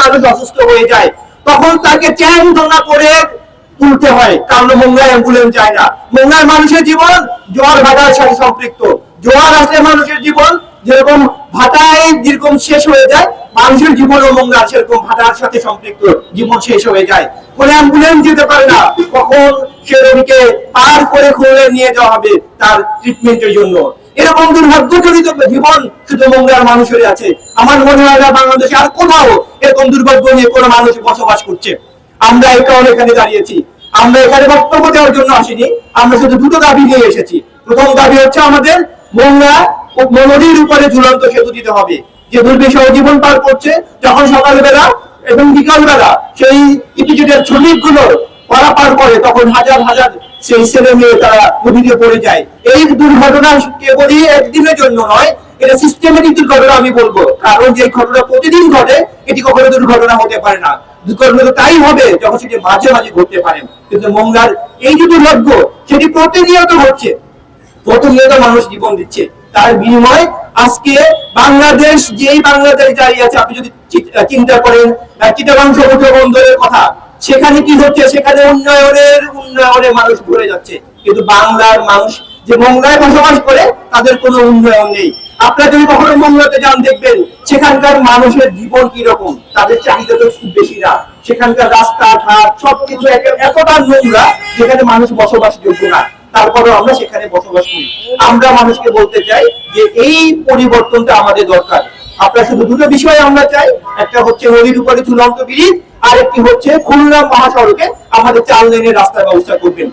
মানুষ অসুস্থ হয়ে যায় তখন তাকে চ্যাং ধনা করে তুলতে হয়, কারণ মোংলায় অ্যাম্বুলেন্স যায় না। মোংলায় মানুষের জীবন জোয়ার ভাটার সাথে সম্পৃক্ত। জোয়ার আসলে মানুষের জীবন যেরকম ভাটায় যেরকম শেষ হয়ে যায়, মানুষের জীবনও মোংলা সেরকম ভাটার সাথে সম্পৃক্ত, জীবন শেষ হয়ে যায়। কোনো অ্যাম্বুলেন্স যেতে পারে না, কখন সে রোগীকে পার করে খুলে নিয়ে যাওয়া হবে তার ট্রিটমেন্টের জন্য। এরকম দুর্ভাগ্যজনিত জীবন শুধু মোংলার মানুষের আছে। আমার মনে হয় না বাংলাদেশে আর কোথাও এরকম দুর্ভাগ্য নিয়ে কোনো মানুষ বসবাস করছে। আমরা এই কারণে এখানে দাঁড়িয়েছি। আমরা এখানে বক্তব্য দেওয়ার জন্য আসিনি, আমরা শুধু দুটো দাবি নিয়ে এসেছি। প্রথম দাবি হচ্ছে আমাদের মোংলা নদীর উপরে ঝুলন্ত সেতু দিতে হবে। যে দুর্বিষহ জীবন পার করছে, যখন সকালবেলা এবং বিকালবেলা সেই ইপিজেডের শ্রমিকগুলো পারাপার করে, তখন হাজার হাজার সেই ছেলে মেয়ে তারা নদীতে পড়ে যায়। এই দুর্ঘটনা কেবলই একদিনের জন্য নয়, এটা সিস্টেমেটিক দুর্ঘটনা আমি বলবো, কারণ যে ঘটনা প্রতিদিন ঘটে এটি কখনো দুর্ঘটনা হতে পারে না। দুর্ঘটনা তো তাই হবে যখন সেটি মাঝে মাঝে ঘটতে পারে, কিন্তু মোংলার এই যে দুর্ভাগ্য সেটি প্রতিনিয়ত ঘটছে, প্রতিনিয়ত মানুষ জীবন দিচ্ছে। তার বিনিময়ে আজকে বাংলাদেশ, যেই বাংলাদেশ দাঁড়িয়ে আছে, আপনি যদি চিন্তা করেন চিটাগাং সমুদ্র বন্দরের কথা, সেখানে কি হচ্ছে? সেখানে উন্নয়নের মানুষ ঘুরে যাচ্ছে, কিন্তু বাংলার মানুষ যে মোংলায় বসবাস করে তাদের কোনো উন্নয়ন নেই। আপনারা যদি কখনো মোংলাতে যান, দেখবেন সেখানকার মানুষের জীবন কি রকম, তাদের চাহিদা তো খুব বেশি না। সেখানকার রাস্তাঘাট সবকিছু এতটা নোংরা যেখানে মানুষ বসবাস যোগ্য না, তারপরেও আমরা সেখানে বসবাস করি। আমরা মানুষকে বলতে চাই যে এই পরিবর্তনটা আমাদের দরকার। আপনারা শুধু দুটো বিষয় আমরা চাই, একটা হচ্ছে নদীর উপরে ঝুলন্ত ব্রিজ, আর একটি হচ্ছে খুলনা মহাসড়কে আমাদের 4 লেনের রাস্তার ব্যবস্থা করবেন।